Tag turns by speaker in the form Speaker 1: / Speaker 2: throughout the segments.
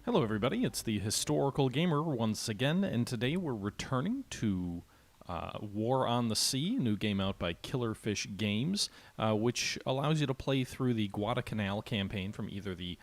Speaker 1: Hello everybody, it's the Historical Gamer once again, and today we're returning to War on the Sea, a new game out by Killerfish Games, which allows you to play through the Guadalcanal campaign from either the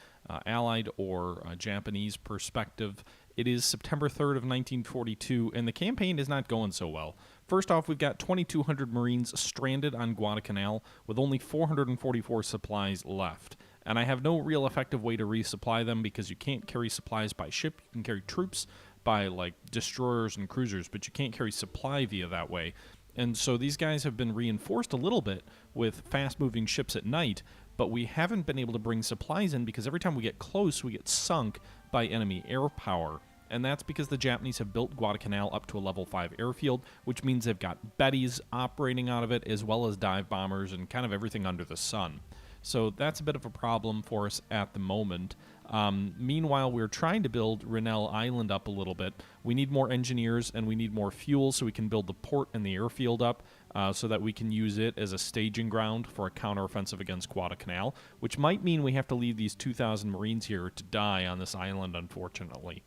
Speaker 1: Allied or Japanese perspective. It is September 3rd of 1942, and the campaign is not going so well. First off, we've got 2,200 Marines stranded on Guadalcanal with only 444 supplies left. And I have no real effective way to resupply them because you can't carry supplies by ship. You can carry troops by, like, destroyers and cruisers, but you can't carry supply via that way. And so these guys have been reinforced a little bit with fast-moving ships at night, but we haven't been able to bring supplies in because every time we get close, we get sunk by enemy air power. And that's because the Japanese have built Guadalcanal up to a level 5 airfield, which means they've got Bettys operating out of it, as well as dive bombers and kind of everything under the sun. So that's a bit of a problem for us at the moment. Meanwhile, we're trying to build Rennell Island up a little bit. We need more engineers and we need more fuel so we can build the port and the airfield up so that we can use it as a staging ground for a counteroffensive against Guadalcanal, which might mean we have to leave these 2,000 Marines here to die on this island, unfortunately.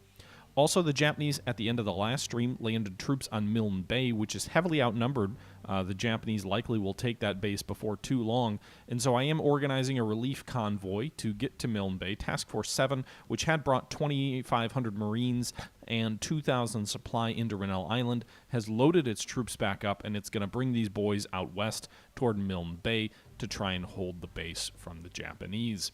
Speaker 1: Also, the Japanese, at the end of the last stream, landed troops on Milne Bay, which is heavily outnumbered. The Japanese likely will take that base before too long, and so I am organizing a relief convoy to get to Milne Bay. Task Force 7, which had brought 2,500 Marines and 2,000 supply into Rennell Island, has loaded its troops back up, and it's going to bring these boys out west toward Milne Bay to try and hold the base from the Japanese.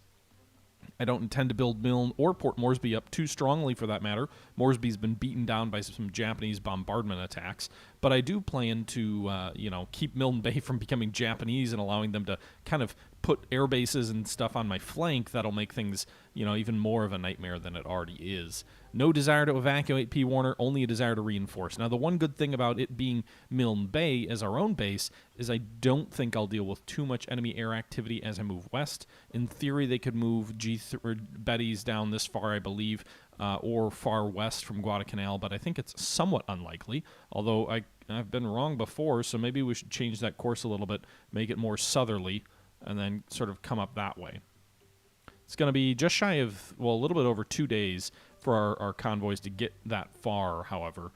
Speaker 1: I don't intend to build Milne or Port Moresby up too strongly for that matter. Moresby's been beaten down by some Japanese bombardment attacks, but I do plan to, keep Milne Bay from becoming Japanese and allowing them to kind of put air bases and stuff on my flank that'll make things, even more of a nightmare than it already is. No desire to evacuate P. Warner, only a desire to reinforce. Now, the one good thing about it being Milne Bay as our own base is I don't think I'll deal with too much enemy air activity as I move west. In theory, they could move Bettys down this far, I believe, or far west from Guadalcanal, but I think it's somewhat unlikely, although I've been wrong before, so maybe we should change that course a little bit, make it more southerly, and then sort of come up that way. It's going to be just shy of, a little bit over 2 days for our convoys to get that far, however.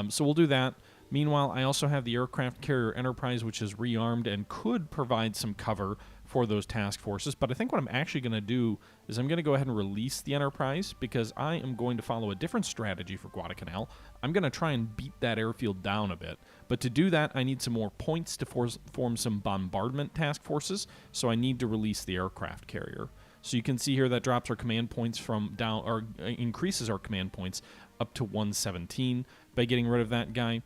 Speaker 1: So we'll do that. Meanwhile, I also have the aircraft carrier Enterprise, which is rearmed and could provide some cover for those task forces. But I think what I'm actually going to do is I'm going to go ahead and release the Enterprise because I am going to follow a different strategy for Guadalcanal. I'm going to try and beat that airfield down a bit. But to do that, I need some more points to form some bombardment task forces, so I need to release the aircraft carrier. So you can see here that drops our command points from down, or increases our command points up to 117 by getting rid of that guy.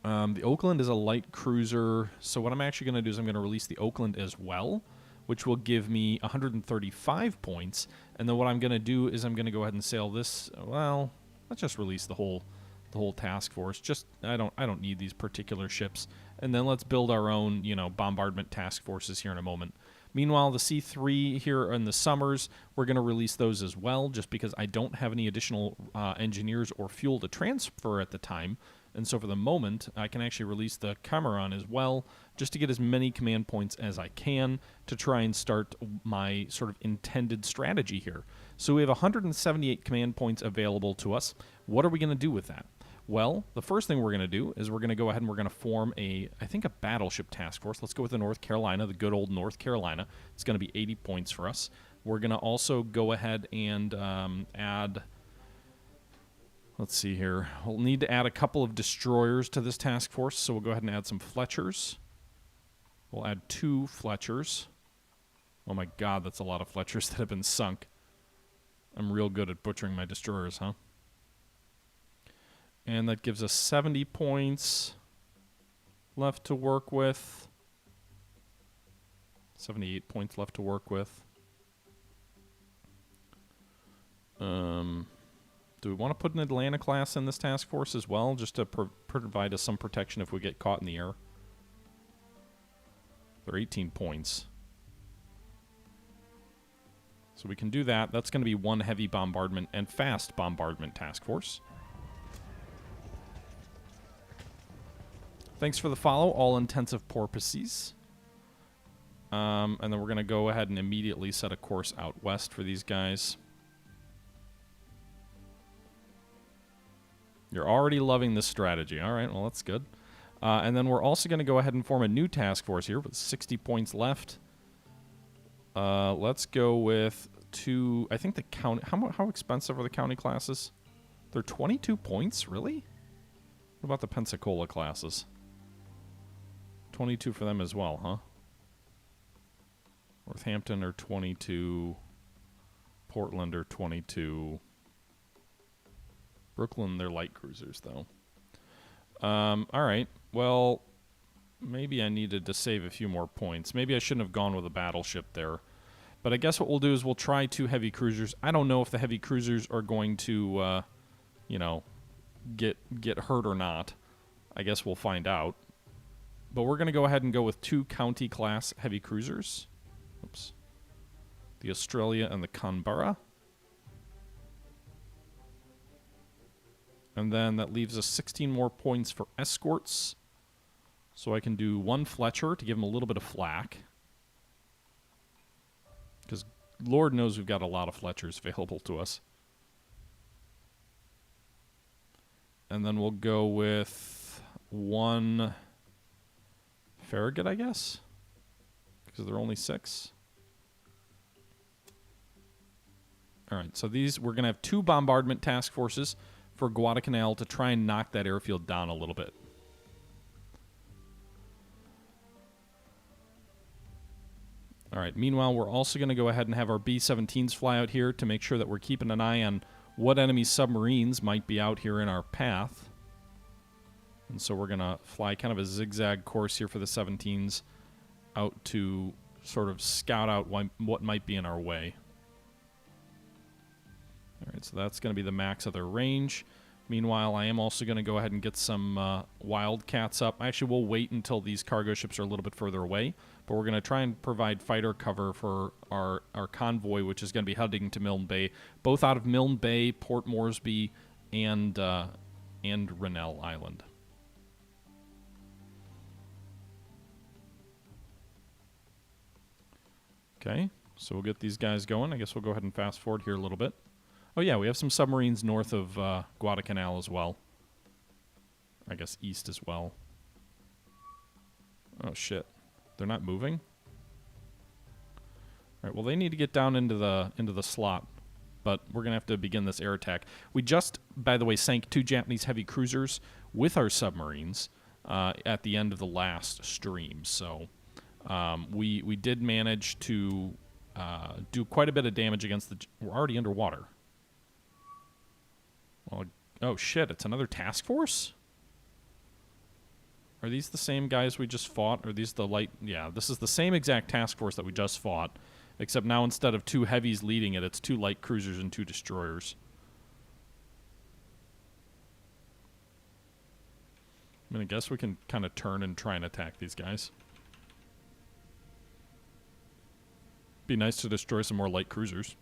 Speaker 1: The Oakland is a light cruiser, so what I'm actually going to do is I'm going to release the Oakland as well, which will give me 135 points. And then what I'm going to do is I'm going to go ahead and sail this. Well, let's just release the whole task force. Just I don't need these particular ships. And then let's build our own, bombardment task forces here in a moment. Meanwhile, the C3 here in the summers, we're going to release those as well, just because I don't have any additional engineers or fuel to transfer at the time. And so for the moment, I can actually release the Cameron as well, just to get as many command points as I can to try and start my sort of intended strategy here. So we have 178 command points available to us. What are we going to do with that? Well, the first thing we're going to do is we're going to go ahead and we're going to form a battleship task force. Let's go with the North Carolina, the good old North Carolina. It's going to be 80 points for us. We're going to also go ahead and add... Let's see here. We'll need to add a couple of destroyers to this task force, so we'll go ahead and add some Fletchers. We'll add 2 Fletchers. Oh my god, that's a lot of Fletchers that have been sunk. I'm real good at butchering my destroyers, huh? And that gives us 70 points left to work with. 78 points left to work with. Do we want to put an Atlanta class in this task force as well, just to provide us some protection if we get caught in the air? They're 18 points. So we can do that. That's going to be 1 heavy bombardment and fast bombardment task force. Thanks for the follow, all intensive porpoises. And then we're going to go ahead and immediately set a course out west for these guys. You're already loving this strategy. All right, well, that's good. And then we're also going to go ahead and form a new task force here with 60 points left. Let's go with two... I think the county... How expensive are the county classes? They're 22 points? Really? What about the Pensacola classes? 22 for them as well, huh? Northampton are 22. Portland are 22. Brooklyn, they're light cruisers, though. All right. Well, maybe I needed to save a few more points. Maybe I shouldn't have gone with a battleship there. But I guess what we'll do is we'll try 2 heavy cruisers. I don't know if the heavy cruisers are going to, you know, get hurt or not. I guess we'll find out. But we're going to go ahead and go with 2 county-class heavy cruisers. Oops. The Australia and the Canberra. And then that leaves us 16 more points for escorts. So I can do 1 Fletcher to give him a little bit of flack. Because Lord knows we've got a lot of Fletchers available to us. And then we'll go with 1 Farragut, I guess. Because there are only 6. Alright, so these, we're going to have 2 bombardment task forces for Guadalcanal to try and knock that airfield down a little bit. Alright, meanwhile, we're also going to go ahead and have our B-17s fly out here to make sure that we're keeping an eye on what enemy submarines might be out here in our path. And so we're going to fly kind of a zigzag course here for the 17s out to sort of scout out what might be in our way. Alright, so that's going to be the max of their range. Meanwhile, I am also going to go ahead and get some Wildcats up. Actually, we'll wait until these cargo ships are a little bit further away. But we're going to try and provide fighter cover for our convoy, which is going to be heading to Milne Bay. Both out of Milne Bay, Port Moresby, and Rennell Island. Okay, so we'll get these guys going. I guess we'll go ahead and fast forward here a little bit. Oh yeah, we have some submarines north of Guadalcanal as well. I guess east as well. Oh shit, they're not moving? Alright, well they need to get down into the slot, but we're gonna have to begin this air attack. We just, by the way, sank 2 Japanese heavy cruisers with our submarines at the end of the last stream, so we did manage to do quite a bit of damage against the... We're already underwater. Well, oh shit, it's another task force? Are these the same guys we just fought? Or are these the light... Yeah, this is the same exact task force that we just fought, except now instead of 2 heavies leading it, it's 2 light cruisers and 2 destroyers. I mean, I guess we can kind of turn and try and attack these guys. Be nice to destroy some more light cruisers.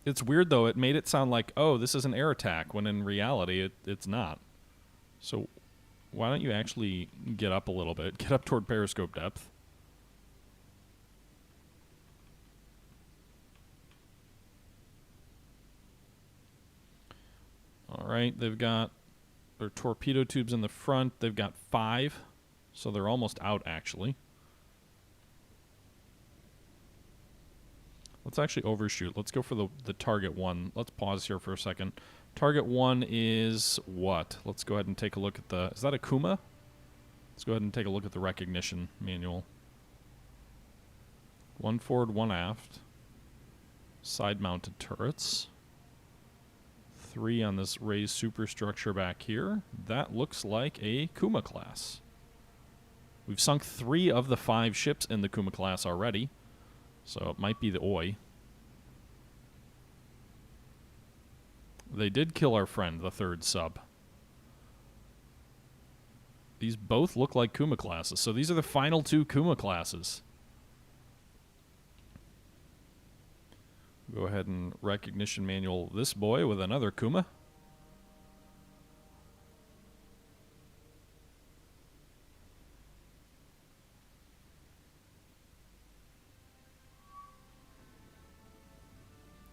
Speaker 1: It's weird, though. It made it sound like, oh, this is an air attack, when in reality, it's not. So why don't you actually get up a little bit? Get up toward periscope depth. All right, they've got their torpedo tubes in the front. They've got 5, so they're almost out, actually. Let's actually overshoot. Let's go for the target 1. Let's pause here for a second. Target 1 is what? Let's go ahead and take a look at the... Is that a Kuma? Let's go ahead and take a look at the recognition manual. 1 forward, 1 aft. Side-mounted turrets. 3 on this raised superstructure back here. That looks like a Kuma class. We've sunk 3 of the 5 ships in the Kuma class already. So it might be the Oi. They did kill our friend, the 3rd sub. These both look like Kuma classes. So these are the final 2 Kuma classes. Go ahead and recognition manual this boy with another Kuma.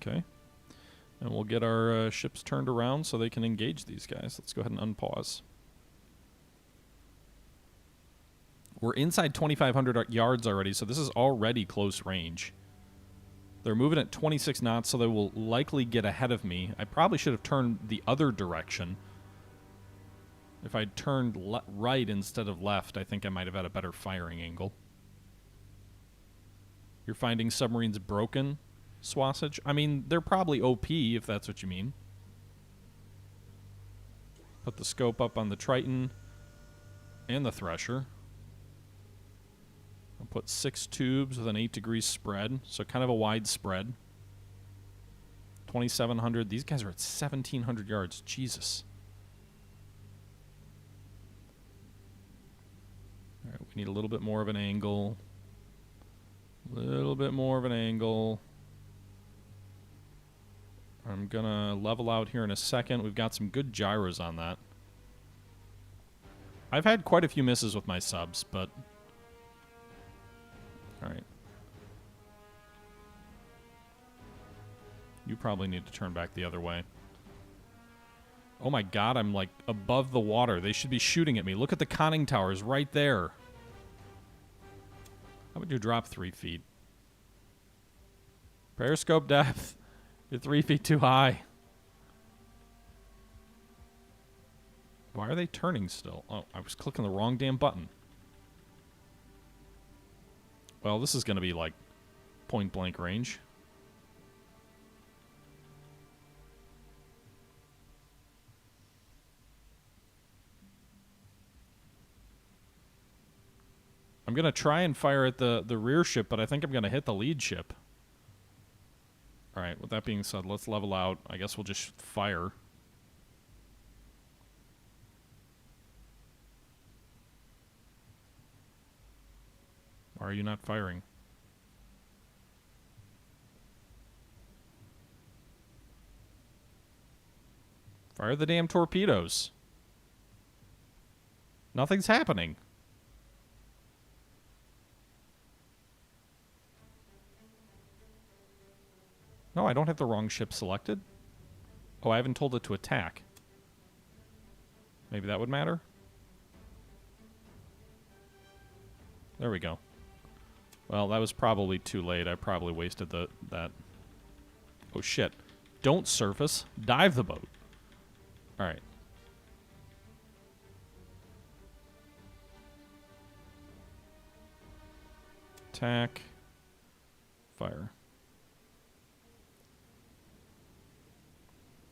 Speaker 1: Okay. And we'll get our ships turned around so they can engage these guys. Let's go ahead and unpause. We're inside 2,500 yards already, so this is already close range. They're moving at 26 knots, so they will likely get ahead of me. I probably should have turned the other direction. If I'd turned right instead of left, I think I might have had a better firing angle. You're finding submarines broken, Swasage? I mean, they're probably OP, if that's what you mean. Put the scope up on the Triton and the Thresher. I'll put 6 tubes with an 8-degree spread, so kind of a wide spread. 2,700. These guys are at 1,700 yards. Jesus. All right, we need a little bit more of an angle. A little bit more of an angle. I'm going to level out here in a second. We've got some good gyros on that. I've had quite a few misses with my subs, but... All right. You probably need to turn back the other way. Oh my god, I'm like above the water. They should be shooting at me. Look at the conning towers right there. How would you drop 3 feet? Periscope depth. You're 3 feet too high. Why are they turning still? Oh, I was clicking the wrong damn button. Well, this is going to be like point blank range. I'm going to try and fire at the rear ship, but I think I'm going to hit the lead ship. All right, with that being said, let's level out. I guess we'll just fire. Why are you not firing? Fire the damn torpedoes. Nothing's happening. No, I don't have the wrong ship selected. Oh, I haven't told it to attack. Maybe that would matter? There we go. Well, that was probably too late. I probably wasted that. Oh, shit. Don't surface. Dive the boat. All right. Attack. Fire.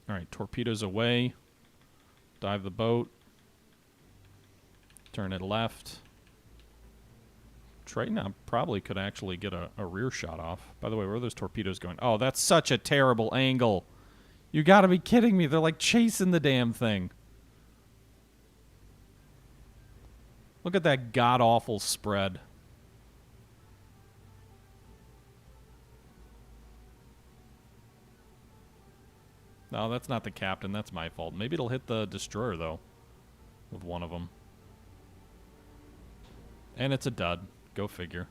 Speaker 1: All right, torpedoes away. Dive the boat. Turn it left. Triton, I probably could actually get a rear shot off. By the way, where are those torpedoes going? Oh, that's such a terrible angle. You gotta be kidding me. They're like chasing the damn thing. Look at that god-awful spread. No, that's not the captain. That's my fault. Maybe it'll hit the destroyer, though, with one of them. And it's a dud. Go figure.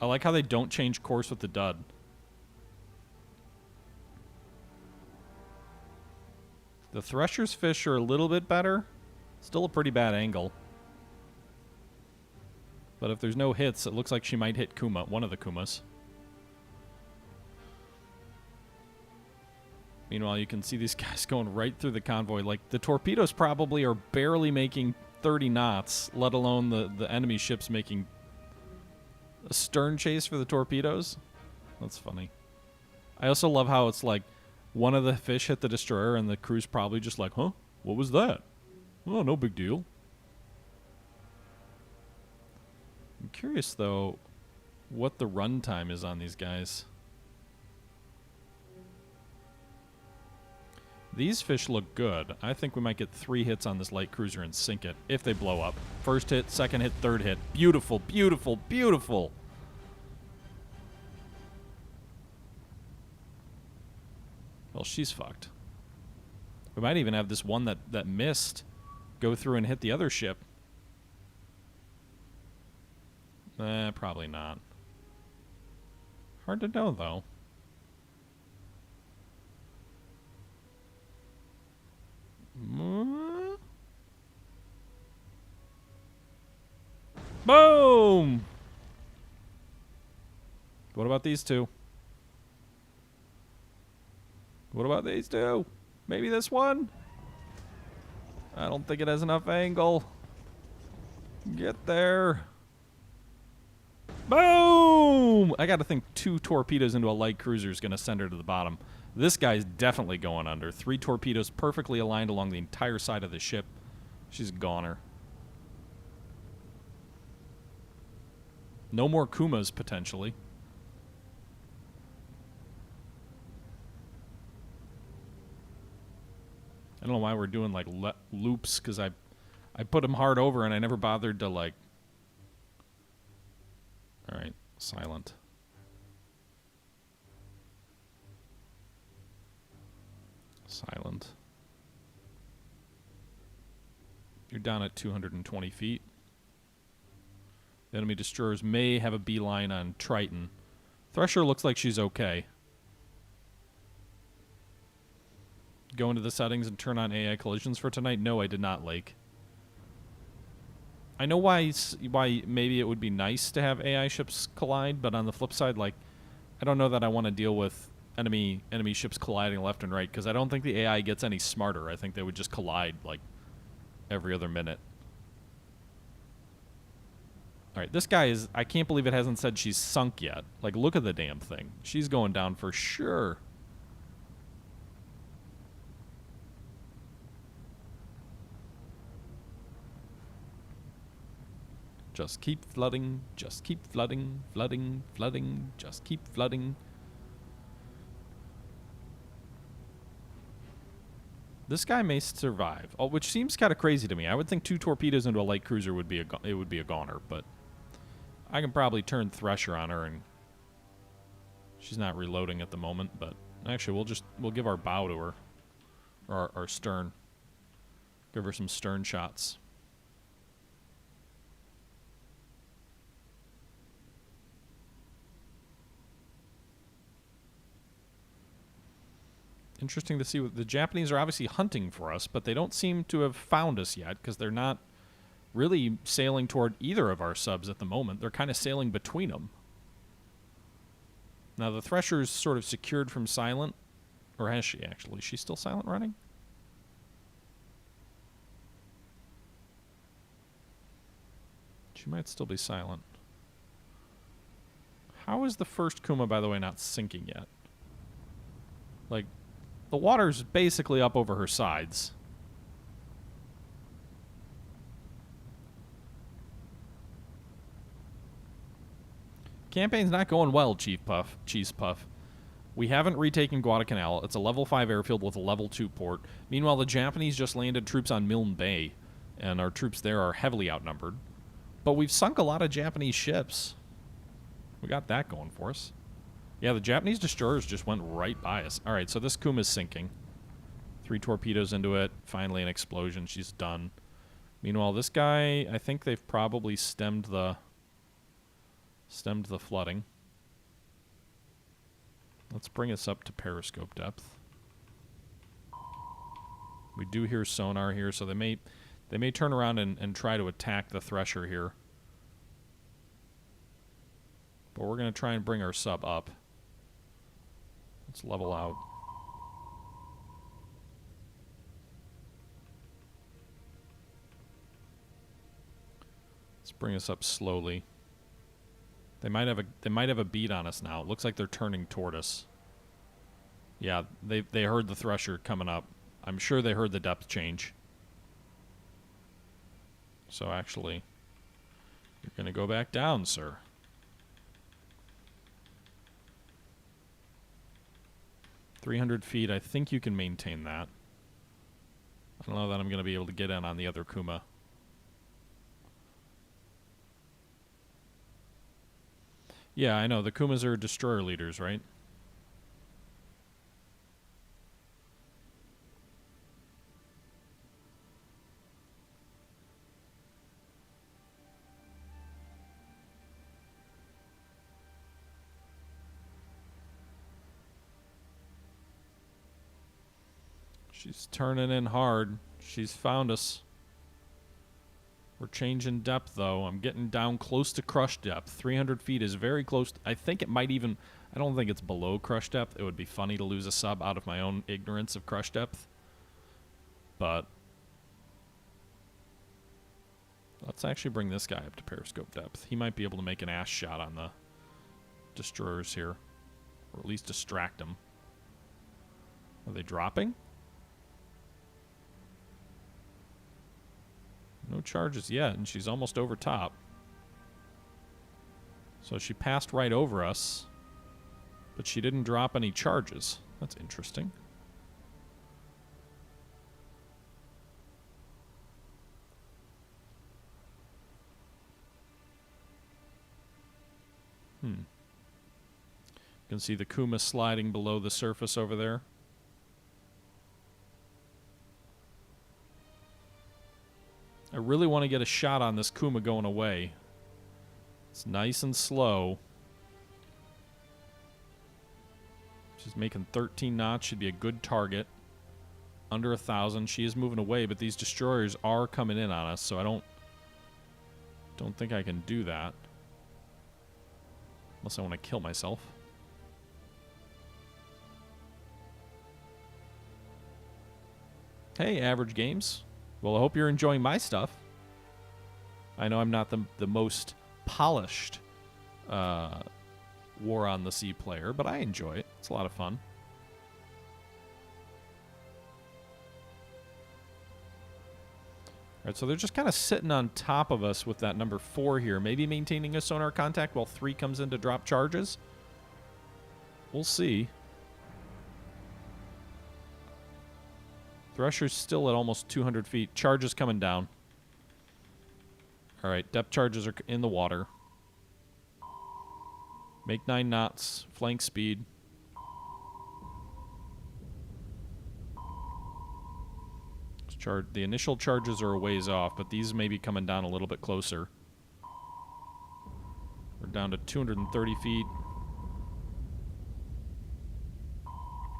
Speaker 1: I like how they don't change course with the dud. The Thresher's fish are a little bit better. Still a pretty bad angle. But if there's no hits, it looks like she might hit Kuma, one of the Kumas. Meanwhile, you can see these guys going right through the convoy. Like, the torpedoes probably are barely making 30 knots, let alone the enemy ships making a stern chase for the torpedoes. That's funny. I also love how it's like one of the fish hit the destroyer and the crew's probably just like, huh? What was that? Oh, no big deal. I'm curious, though, what the runtime is on these guys. These fish look good. I think we might get 3 hits on this light cruiser and sink it if they blow up. First hit, second hit, third hit. Beautiful, beautiful, beautiful. Well, she's fucked. We might even have this one that missed go through and hit the other ship. Probably not. Hard to know, though. Boom! What about these two? What about these two? Maybe this one? I don't think it has enough angle. Get there. Boom! I gotta think 2 torpedoes into a light cruiser is gonna send her to the bottom. This guy's definitely going under. 3 torpedoes perfectly aligned along the entire side of the ship. She's a goner. No more Kumas, potentially. I don't know why we're doing, like, loops, because I put them hard over and I never bothered to, like... Alright, silent. Silent. You're down at 220 feet. The enemy destroyers may have a beeline on Triton. Thresher looks like she's okay. Go into the settings and turn on AI collisions for tonight? No, I did not, Lake. I know why maybe it would be nice to have AI ships collide, but on the flip side, like, I don't know that I want to deal with enemy ships colliding left and right, because I don't think the AI gets any smarter. I think they would just collide, like, every other minute. Alright, this guy is... I can't believe it hasn't said she's sunk yet. Like, look at the damn thing. She's going down for sure. Just keep flooding, just keep flooding, flooding, flooding, just keep flooding. This guy may survive, which seems kind of crazy to me. I would think 2 torpedoes into a light cruiser would be a goner, but I can probably turn Thresher on her, and she's not reloading at the moment. But actually, we'll give our bow to her, or our stern. Give her some stern shots. Interesting to see what the Japanese are obviously hunting for us, but they don't seem to have found us yet, because they're not really sailing toward either of our subs at the moment. They're kind of sailing between them. Now the Thresher's sort of secured from silent, or has she actually? She's still silent running? She might still be silent. How is the first Kuma, by the way, not sinking yet? Like, the water's basically up over her sides. Campaign's not going well, Cheese Puff. We haven't retaken Guadalcanal. It's a level 5 airfield with a level 2 port. Meanwhile, the Japanese just landed troops on Milne Bay, and our troops there are heavily outnumbered. But we've sunk a lot of Japanese ships. We got that going for us. Yeah, the Japanese destroyers just went right by us. Alright, so this Kuma's sinking. 3 torpedoes into it. Finally an explosion. She's done. Meanwhile, this guy, I think they've probably stemmed the flooding. Let's bring us up to periscope depth. We do hear sonar here, so they may turn around and try to attack the Thresher here. But we're going to try and bring our sub up. Let's level out. Let's bring us up slowly. They might have a beat on us now. It looks like they're turning toward us. Yeah, they heard the Thresher coming up. I'm sure they heard the depth change. So actually, you're going to go back down, sir. "300 feet, I think you can maintain that. I don't know that I'm going to be able to get in on the other Kuma. Yeah, I know. The Kumas are destroyer leaders, right? She's turning in hard. She's found us. We're changing depth, though. I'm getting down close to crush depth. 300 feet is very close. I think it might even... I don't think it's below crush depth. It would be funny to lose a sub out of my own ignorance of crush depth. But... let's actually bring this guy up to periscope depth. He might be able to make an ass shot on the destroyers here. Or at least distract them. Are they dropping? No charges yet, and she's almost over top. So she passed right over us, but she didn't drop any charges. That's interesting. You can see the Kuma sliding below the surface over there. I really want to get a shot on this Kuma going away. It's nice and slow. She's making 13 knots. Should be a good target. Under 1,000. She is moving away, but these destroyers are coming in on us, so I don't think I can do that. Unless I want to kill myself. Hey, Average Games. Well, I hope you're enjoying my stuff. I know I'm not the most polished War on the Sea player, but I enjoy it. It's a lot of fun. All right, so they're just kind of sitting on top of us with that number 4 here. Maybe maintaining a sonar contact while 3 comes in to drop charges. We'll see. Thresher's still at almost 200 feet. Charges coming down. All right, depth charges are in the water. Make 9 knots. Flank speed. The initial charges are a ways off, but these may be coming down a little bit closer. We're down to 230 feet.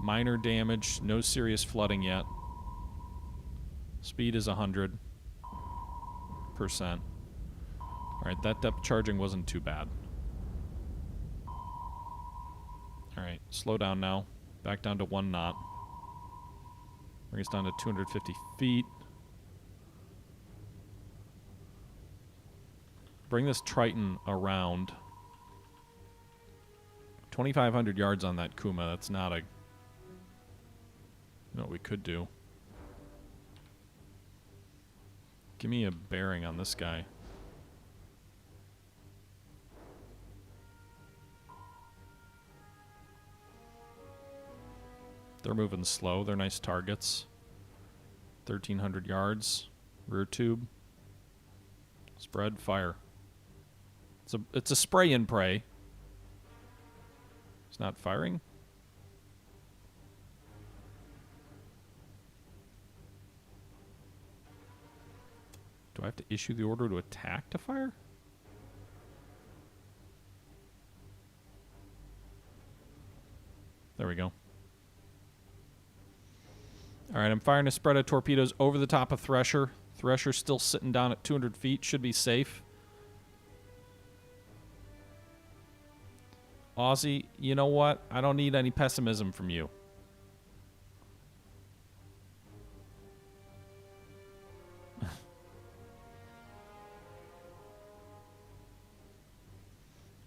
Speaker 1: Minor damage. No serious flooding yet. Speed is 100%. Alright, that depth charging wasn't too bad. Alright, slow down now. Back down to 1 knot. Bring us down to 250 feet. Bring this Triton around. 2,500 yards on that Kuma. That's not a... you know what we could do. Give me a bearing on this guy. They're moving slow. They're nice targets. 1,300 yards. Rear tube. Spread. Fire. It's a spray and pray. It's not firing. Do I have to issue the order to attack to fire? There we go. Alright, I'm firing a spread of torpedoes over the top of Thresher. Thresher's still sitting down at 200 feet. Should be safe. Aussie, you know what? I don't need any pessimism from you.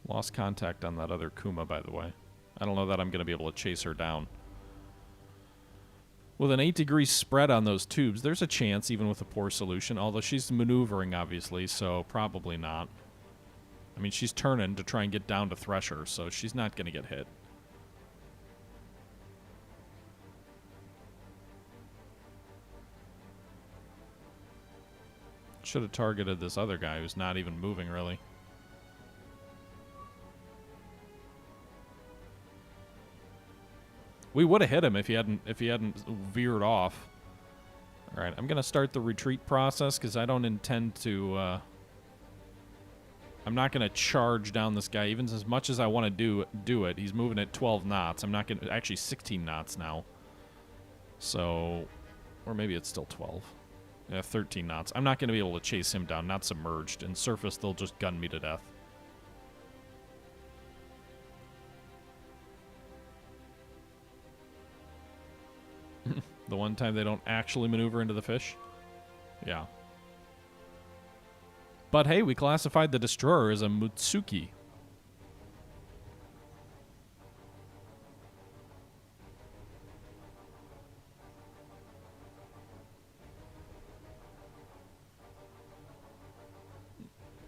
Speaker 1: Lost contact on that other Kuma, by the way. I don't know that I'm going to be able to chase her down. With an 8-degree spread on those tubes, there's a chance, even with a poor solution. Although she's maneuvering, obviously, so probably not. I mean, she's turning to try and get down to Thresher, so she's not going to get hit. Should have targeted this other guy who's not even moving, really. We would have hit him if he hadn't veered off. All right, I'm gonna start the retreat process because I don't intend to. I'm not gonna charge down this guy, even as much as I want to do it. He's moving at 12 knots. I'm not gonna actually 16 knots now. So Or maybe it's still 12. Yeah, 13 knots. I'm not going to be able to chase him down, not submerged. In surface, they'll just gun me to death. The one time they don't actually maneuver into the fish? Yeah. But hey, we classified the destroyer as a Mutsuki.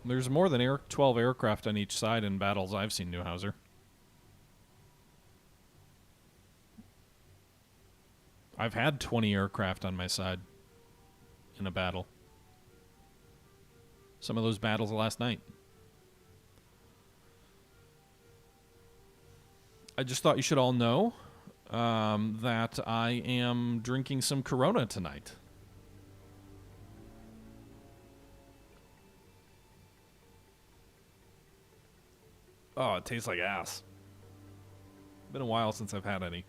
Speaker 1: There's more than 12 aircraft on each side in battles I've seen, Newhauser. I've had 20 aircraft on my side in a battle. Some of those battles last night. I just thought you should all know that I am drinking some Corona tonight. Oh, it tastes like ass. Been a while since I've had any.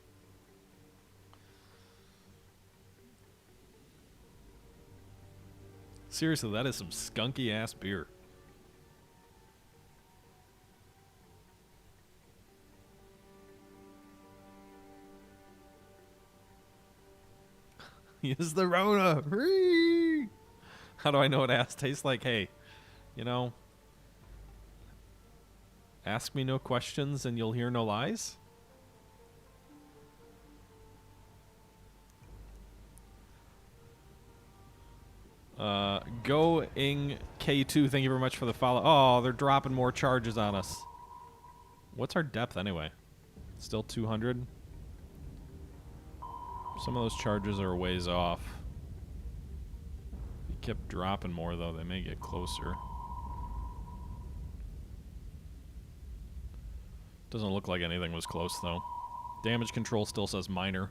Speaker 1: Seriously, that is some skunky ass beer. Use the Rona. How do I know what ass tastes like? Hey, you know, ask me no questions and you'll hear no lies. Going K2, thank you very much for the follow. Oh, they're dropping more charges on us. What's our depth anyway? Still 200? Some of those charges are a ways off. If you kept dropping more, though, they may get closer. Doesn't look like anything was close, though. Damage control still says minor.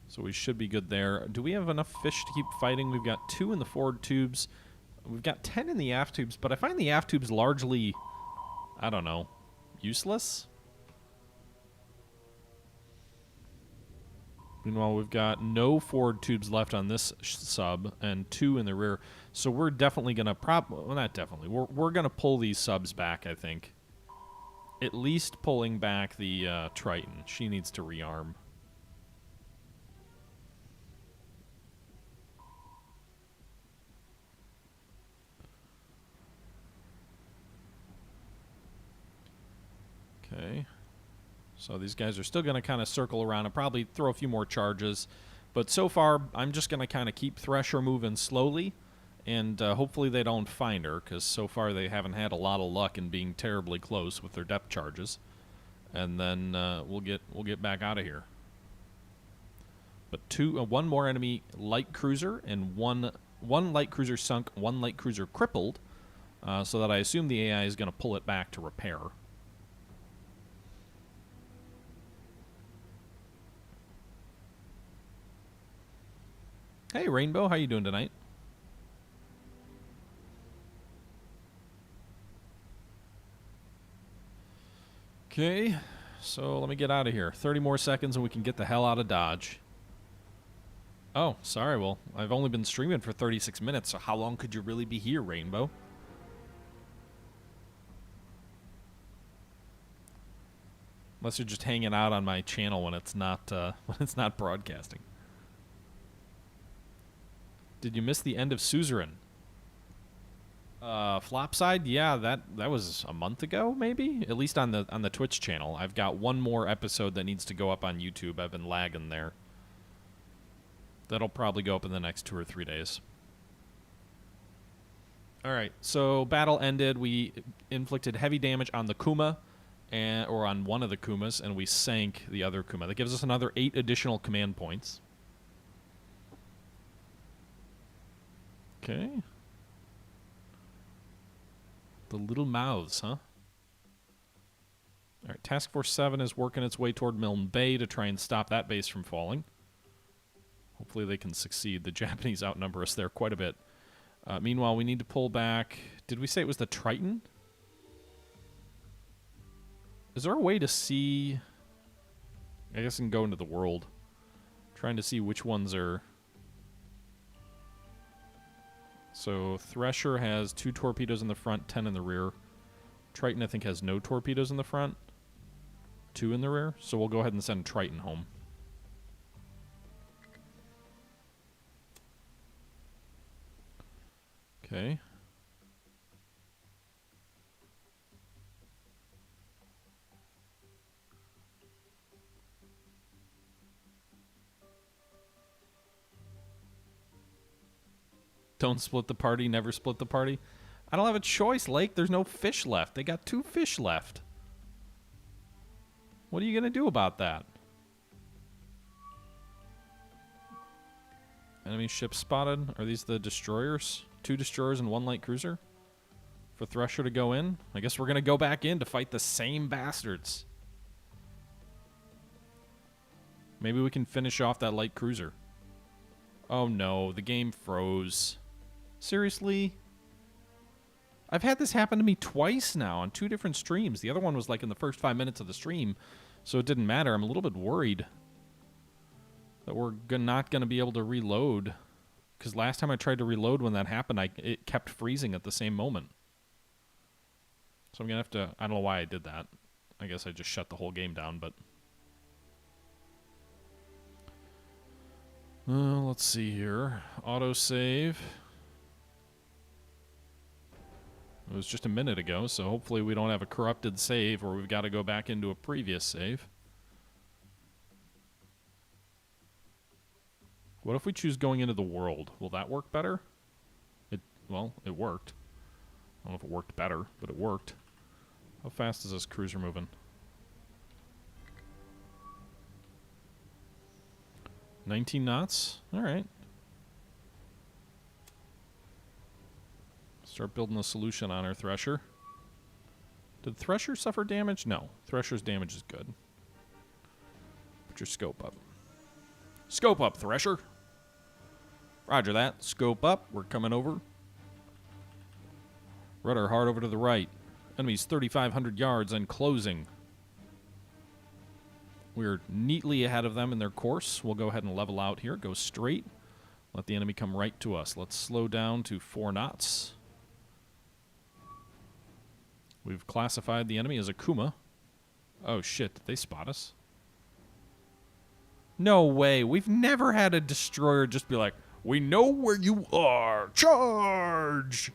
Speaker 1: So we should be good there. Do we have enough fish to keep fighting? We've got 2 in the forward tubes. We've got 10 in the aft tubes, but I find the aft tubes largely, I don't know, useless? Meanwhile, we've got no forward tubes left on this sub and 2 in the rear. So we're definitely going to well, not definitely. We're going to pull these subs back, I think. At least pulling back the Triton. She needs to rearm. Okay. So these guys are still going to kind of circle around and probably throw a few more charges. But so far, I'm just going to kind of keep Thresher moving slowly. And hopefully they don't find her, because so far they haven't had a lot of luck in being terribly close with their depth charges. And then we'll get back out of here. But one more enemy light cruiser and one light cruiser sunk, one light cruiser crippled, so that I assume the AI is going to pull it back to repair. Hey, Rainbow, how you doing tonight? Okay, so let me get out of here. 30 more seconds and we can get the hell out of Dodge. Oh, sorry, well, I've only been streaming for 36 minutes, so how long could you really be here, Rainbow? Unless you're just hanging out on my channel when it's not broadcasting. Did you miss the end of Suzerain? Flopside? Yeah, that was a month ago, maybe? At least on the Twitch channel. I've got one more episode that needs to go up on YouTube. I've been lagging there. That'll probably go up in the next 2 or 3 days. Alright, so battle ended. We inflicted heavy damage on the Kuma, or on one of the Kumas, and we sank the other Kuma. That gives us another 8 additional command points. Okay. The little mouths, huh? Alright, Task Force 7 is working its way toward Milne Bay to try and stop that base from falling. Hopefully they can succeed. The Japanese outnumber us there quite a bit. Meanwhile, we need to pull back... Did we say it was the Triton? Is there a way to see... I guess I can go into the world. Trying to see which ones are... So Thresher has 2 torpedoes in the front, 10 in the rear. Triton, I think, has no torpedoes in the front, 2 in the rear. So we'll go ahead and send Triton home. Okay. Don't split the party, never split the party. I don't have a choice, Lake. There's no fish left. They got 2 fish left. What are you going to do about that? Enemy ship spotted. Are these the destroyers? 2 destroyers and 1 light cruiser? For Thresher to go in? I guess we're going to go back in to fight the same bastards. Maybe we can finish off that light cruiser. Oh no, the game froze. Seriously? I've had this happen to me twice now on 2 different streams. The other one was like in the first 5 minutes of the stream, so it didn't matter. I'm a little bit worried that we're not going to be able to reload. Because last time I tried to reload when that happened, it kept freezing at the same moment. So I'm going to have to... I don't know why I did that. I guess I just shut the whole game down, but... let's see here. Autosave. It was just a minute ago, so hopefully we don't have a corrupted save or we've got to go back into a previous save. What if we choose going into the world? Will that work better? Well, it worked. I don't know if it worked better, but it worked. How fast is this cruiser moving? 19 knots? Alright. Start building a solution on our Thresher. Did Thresher suffer damage? No. Thresher's damage is good. Put your scope up. Scope up, Thresher! Roger that. Scope up. We're coming over. Rudder hard over to the right. Enemy's 3,500 yards and closing. We're neatly ahead of them in their course. We'll go ahead and level out here. Go straight. Let the enemy come right to us. Let's slow down to 4 knots. We've classified the enemy as a Kuma. Oh shit, did they spot us? No way. We've never had a destroyer just be like, we know where you are. Charge!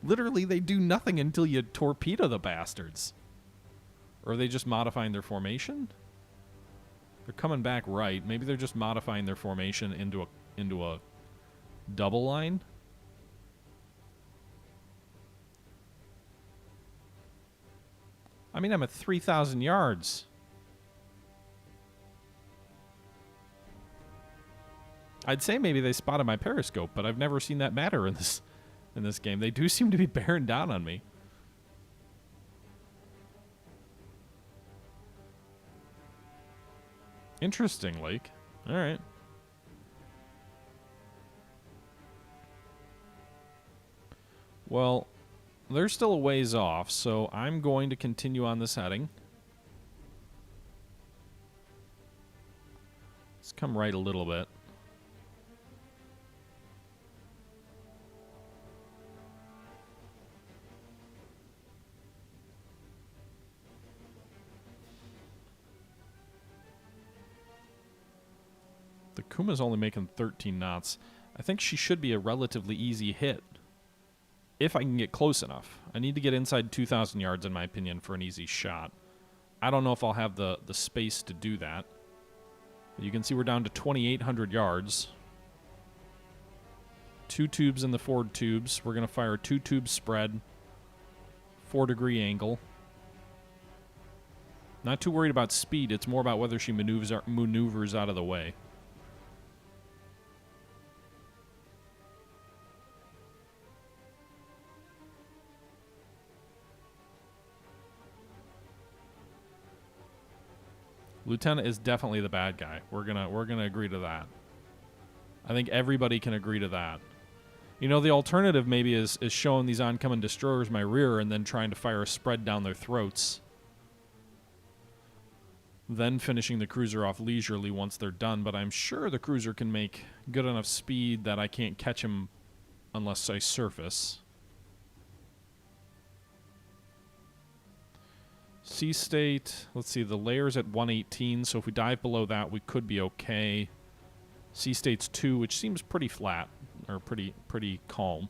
Speaker 1: Literally, they do nothing until you torpedo the bastards. Or are they just modifying their formation? They're coming back right. Maybe they're just modifying their formation into a double line. I mean, I'm at 3,000 yards. I'd say maybe they spotted my periscope, but I've never seen that matter in this game. They do seem to be bearing down on me. Interesting, Lake. All right. Well, they're still a ways off, so I'm going to continue on this heading. Let's come right a little bit. The Kuma's only making 13 knots. I think she should be a relatively easy hit. If I can get close enough. I need to get inside 2,000 yards, in my opinion, for an easy shot. I don't know if I'll have the space to do that. You can see we're down to 2,800 yards. 2 tubes in the forward tubes. We're going to fire 2 tube spread. 4-degree angle. Not too worried about speed. It's more about whether she maneuvers out of the way. Lieutenant is definitely the bad guy. We're gonna agree to that. I think everybody can agree to that. You know, the alternative maybe is showing these oncoming destroyers my rear and then trying to fire a spread down their throats. then finishing the cruiser off leisurely once they're done, but I'm sure the cruiser can make good enough speed that I can't catch him unless I surface. Sea state, let's see, the layer's at 118, so if we dive below that, we could be okay. Sea state's 2, which seems pretty flat, or pretty calm.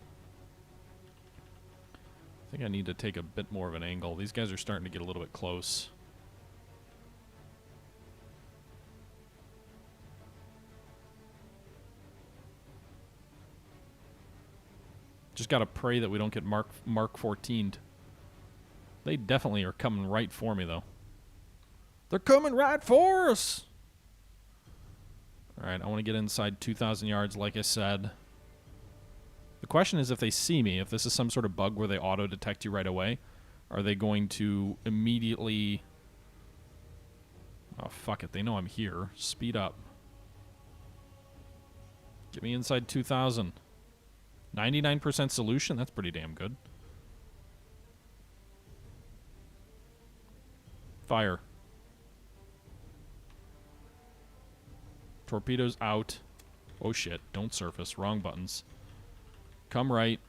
Speaker 1: I think I need to take a bit more of an angle. These guys are starting to get a little bit close. Just gotta pray that we don't get Mark 14'd. They definitely are coming right for me, though. They're coming right for us! Alright, I want to get inside 2,000 yards, like I said. The question is if they see me, if this is some sort of bug where they auto-detect you right away, are they going to immediately... Oh, fuck it. They know I'm here. Speed up. Get me inside 2,000. 99% solution? That's pretty damn good. Fire. Torpedoes out. Oh shit, don't surface. Wrong buttons. Come right.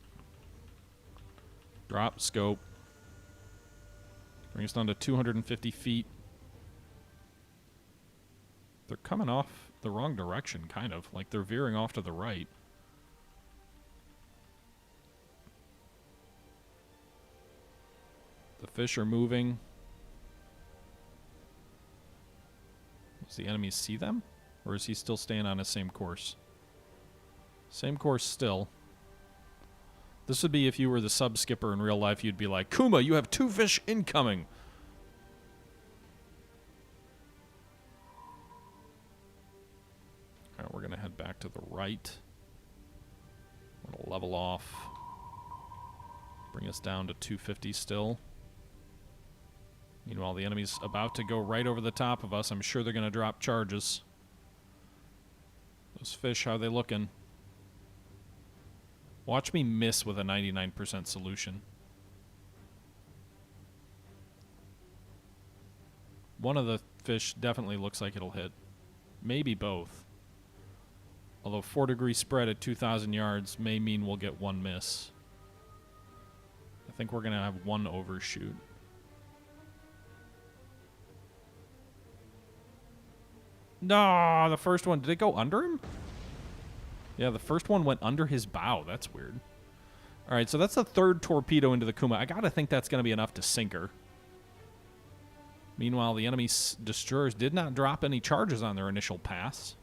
Speaker 1: Drop, scope. Bring us down to 250 feet. They're coming off the wrong direction, kind of. Like they're veering off to the right. The fish are moving. Does the enemy see them? Or is he still staying on his same course? Same course still. This would be if you were the sub-skipper in real life, you'd be like, Kuma, you have 2 fish incoming! Alright, we're gonna head back to the right. We're gonna level off. Bring us down to 250 still. Meanwhile, the enemy's about to go right over the top of us. I'm sure they're gonna drop charges. Those fish, how are they looking? Watch me miss with a 99% solution. One of the fish definitely looks like it'll hit. Maybe both. Although 4-degree spread at 2,000 yards may mean we'll get 1 miss. I think we're going to have 1 overshoot. No, the first one, did it go under him? Yeah, the first one went under his bow. That's weird. All right, so that's the 3rd torpedo into the Kuma. I gotta think that's gonna be enough to sink her. Meanwhile, the enemy destroyers did not drop any charges on their initial pass.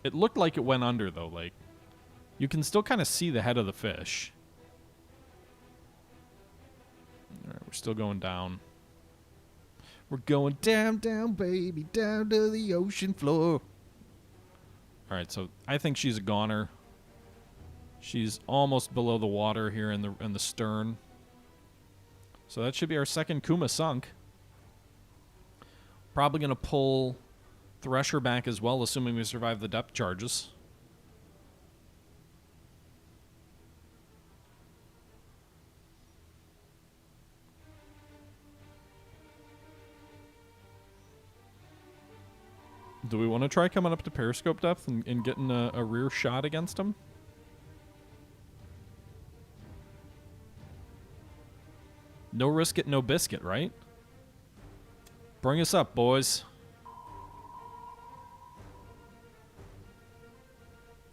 Speaker 1: It looked like it went under, though. Like, you can still kind of see the head of the fish. All right, we're still going down. We're going down, down, baby, down to the ocean floor. All right, so I think she's a goner. She's almost below the water here in the stern. So that should be our 2nd Kuma sunk. Probably going to pull Thresher back as well, assuming we survive the depth charges. Do we want to try coming up to periscope depth and getting a rear shot against him? No risk it, no biscuit, right? Bring us up, boys.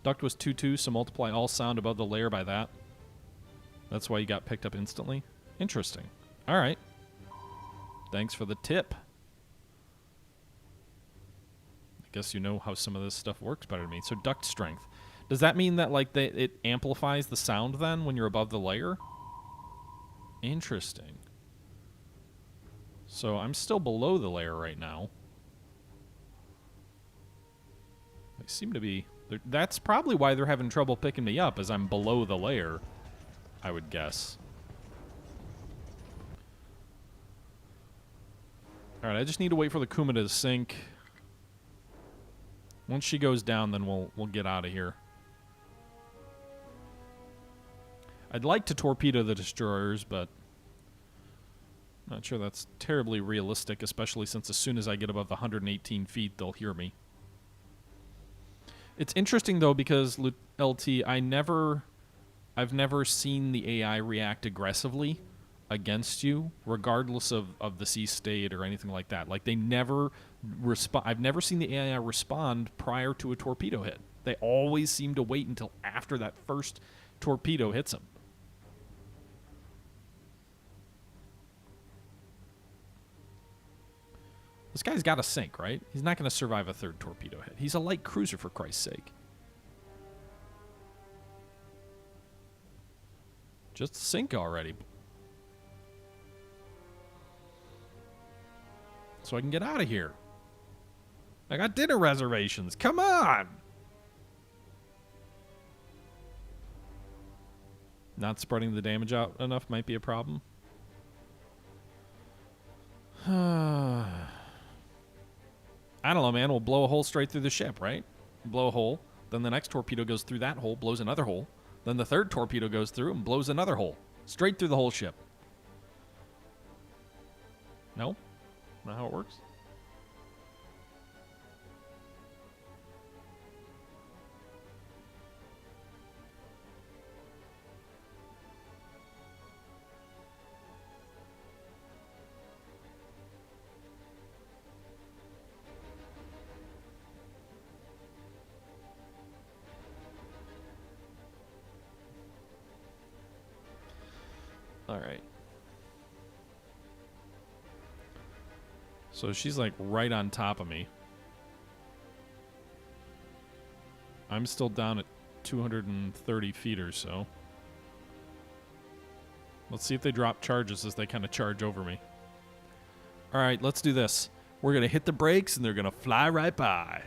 Speaker 1: Duct was 2-2, so multiply all sound above the layer by that. That's why you got picked up instantly. Interesting. All right. Thanks for the tip. Guess you know how some of this stuff works better than me. So duct strength. Does that mean that like it amplifies the sound then when you're above the layer? Interesting. So I'm still below the layer right now. They seem to be... That's probably why they're having trouble picking me up, as I'm below the layer, I would guess. Alright, I just need to wait for the Kuma to sink. Once she goes down, then we'll get out of here. I'd like to torpedo the destroyers, but not sure that's terribly realistic, especially since as soon as I get above the 118 feet, they'll hear me. It's interesting, though, because LT, I've never seen the AI react aggressively against you, regardless of the sea state or anything like that. Like, they never respond. I've never seen the AI respond prior to a torpedo hit. They always seem to wait until after that first torpedo hits them. This guy's got to sink, right? He's not going to survive a third torpedo hit. He's a light cruiser, for Christ's sake. Just sink already. So I can get out of here. I got dinner reservations. Come on! Not spreading the damage out enough might be a problem. I don't know, man. We'll blow a hole straight through the ship, right? Blow a hole. Then the next torpedo goes through that hole, blows another hole. Then the third torpedo goes through and blows another hole. Straight through the whole ship. No? Not how it works? All right. So she's like right on top of me. I'm still down at 230 feet or so. Let's see if they drop charges as they kind of charge over me. All right, let's do this. We're going to hit the brakes and they're going to fly right by.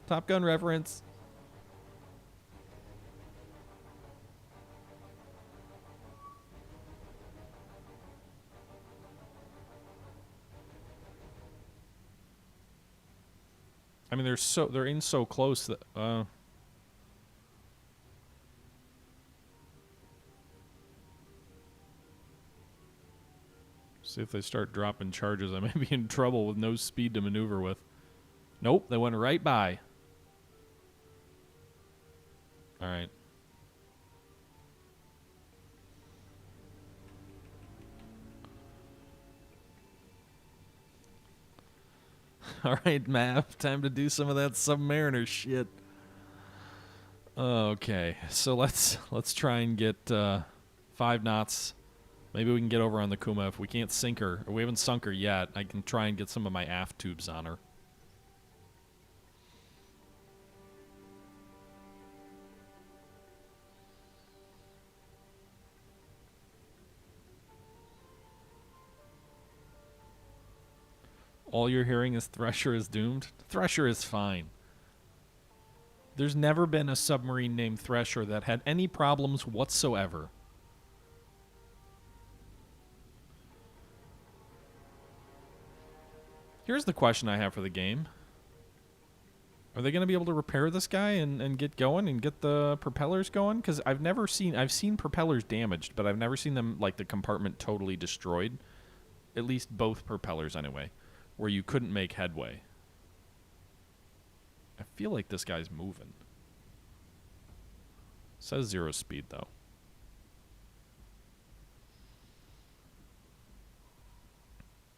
Speaker 1: Top Gun reference. I mean, they're in so close that see if they start dropping charges. I may be in trouble with no speed to maneuver with. Nope, they went right by. All right. All right, Mav, time to do some of that Submariner shit. Okay, so let's try and get 5 knots. Maybe we can get over on the Kuma. If we can't sink her, or we haven't sunk her yet, I can try and get some of my aft tubes on her. All you're hearing is Thresher is doomed. Thresher is fine. There's never been a submarine named Thresher that had any problems whatsoever. Here's the question I have for the game. Are they going to be able to repair this guy and get going and get the propellers going? Because I've seen propellers damaged, but I've never seen them, like, the compartment totally destroyed. At least both propellers, anyway. Where you couldn't make headway. I feel like this guy's moving. Says 0 speed, though.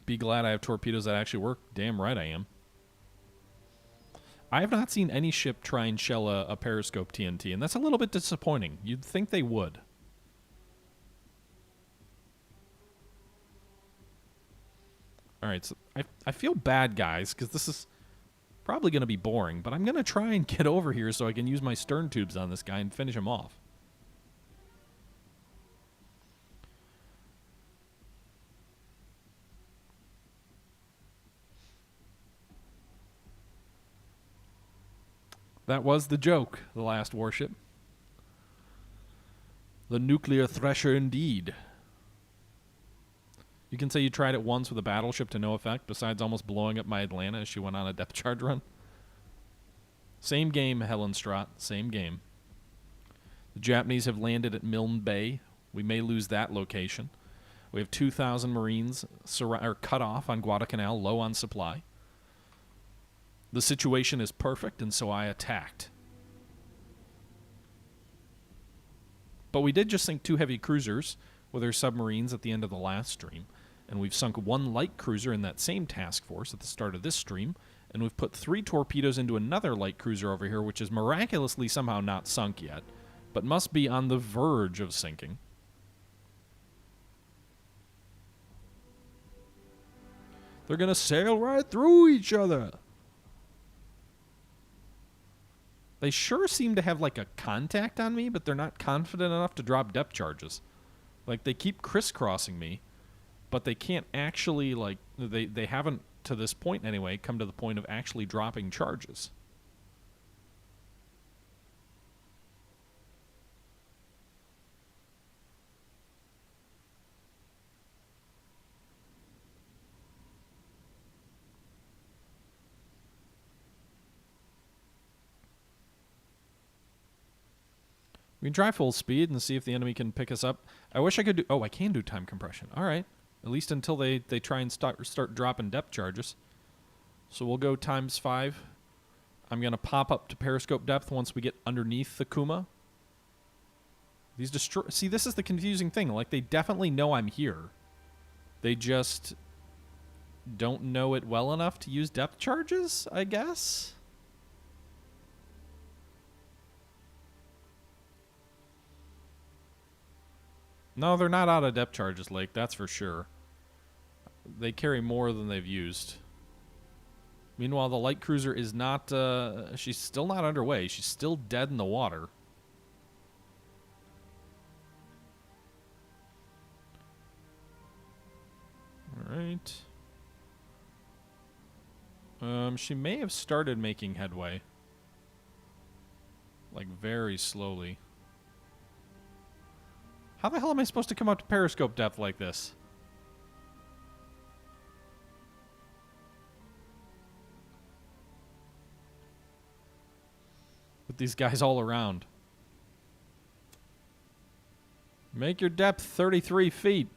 Speaker 1: Be glad I have torpedoes that actually work. Damn right I am. I have not seen any ship try and shell a periscope TNT, and that's a little bit disappointing. You'd think they would. All right, so I feel bad, guys, because this is probably going to be boring, but I'm going to try and get over here so I can use my stern tubes on this guy and finish him off. That was the joke, the last warship. The nuclear Thresher indeed. You can say you tried it once with a battleship to no effect, besides almost blowing up my Atlanta as she went on a depth charge run. Same game, Helen Strott. Same game. The Japanese have landed at Milne Bay. We may lose that location. We have 2,000 Marines cut off on Guadalcanal, low on supply. The situation is perfect, and so I attacked. But we did just sink 2 heavy cruisers with our submarines at the end of the last stream, and we've sunk 1 light cruiser in that same task force at the start of this stream, and we've put 3 torpedoes into another light cruiser over here, which is miraculously somehow not sunk yet, but must be on the verge of sinking. They're going to sail right through each other. They sure seem to have like a contact on me, but they're not confident enough to drop depth charges. Like, they keep crisscrossing me, but they can't actually, like, they haven't, to this point anyway, come to the point of actually dropping charges. We can try full speed and see if the enemy can pick us up. I wish I could do... Oh, I can do time compression. All right. At least until they try and start dropping depth charges. So we'll go ×5. I'm going to pop up to periscope depth once we get underneath the Kuma. These See, this is the confusing thing. Like, they definitely know I'm here. They just don't know it well enough to use depth charges, I guess? No, they're not out of depth charges, Lake, that's for sure. They carry more than they've used. Meanwhile, the light cruiser is not, she's still not underway. She's still dead in the water. Alright. She may have started making headway. Like, very slowly. How the hell am I supposed to come up to periscope depth like this? With these guys all around. Make your depth 33 feet.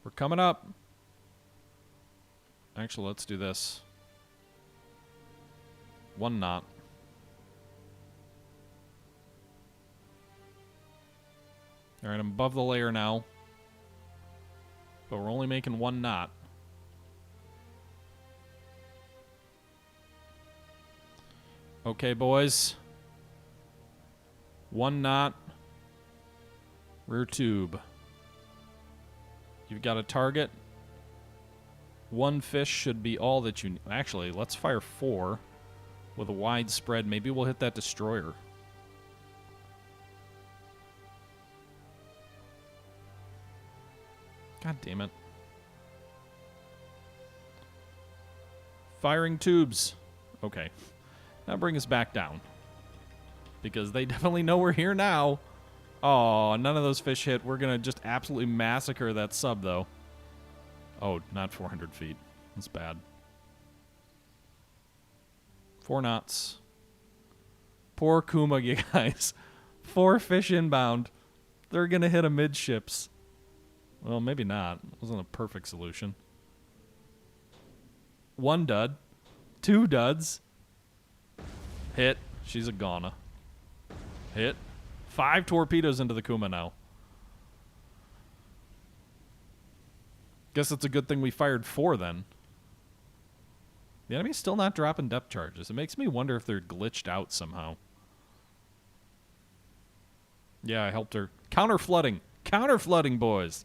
Speaker 1: We're coming up. Actually, let's do this. 1 knot. Alright, I'm above the layer now. But we're only making 1 knot. Okay, boys. 1 knot. Rear tube. You've got a target. 1 fish should be all that you need. Actually, let's fire 4 with a wide spread. Maybe we'll hit that destroyer. God damn it. Firing tubes. Okay. Now bring us back down. Because they definitely know we're here now. Oh, none of those fish hit. We're going to just absolutely massacre that sub, though. Oh, not 400 feet. That's bad. 4 knots. Poor Kuma, you guys. 4 fish inbound. They're going to hit amidships. Well, maybe not. It wasn't a perfect solution. 1 dud. 2 duds. Hit. She's a goner. Hit. 5 torpedoes into the Kuma now. Guess it's a good thing we fired 4 then. The enemy's still not dropping depth charges. It makes me wonder if they're glitched out somehow. Yeah, I helped her. Counter flooding. Counter flooding, boys.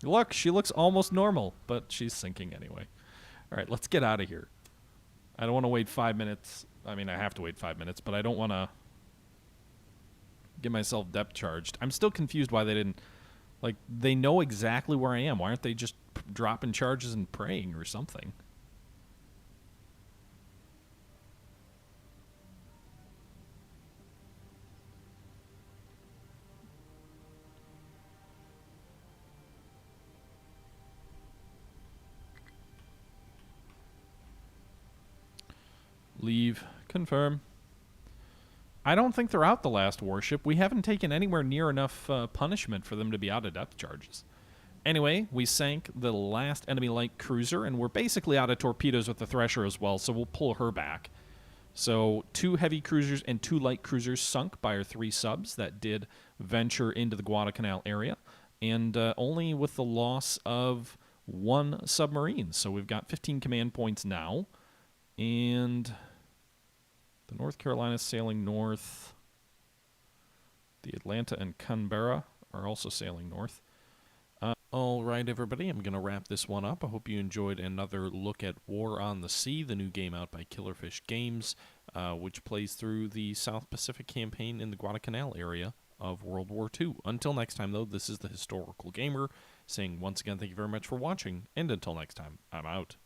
Speaker 1: Look, she looks almost normal, but she's sinking anyway. All right, let's get out of here. I don't want to wait 5 minutes. I mean, I have to wait 5 minutes, but I don't want to get myself depth charged. I'm still confused why they didn't... Like, they know exactly where I am. Why aren't they just dropping charges and praying or something? Leave. Confirm. I don't think they're out, the last warship. We haven't taken anywhere near enough punishment for them to be out of depth charges. Anyway, we sank the last enemy light cruiser, and we're basically out of torpedoes with the Thresher as well, so we'll pull her back. So 2 heavy cruisers and 2 light cruisers sunk by our 3 subs that did venture into the Guadalcanal area, and only with the loss of 1 submarine. So we've got 15 command points now, and the North Carolina sailing north. The Atlanta and Canberra are also sailing north. All right, everybody, I'm going to wrap this one up. I hope you enjoyed another look at War on the Sea, the new game out by Killerfish Games, which plays through the South Pacific campaign in the Guadalcanal area of World War II. Until next time, though, this is the Historical Gamer, saying once again thank you very much for watching, and until next time, I'm out.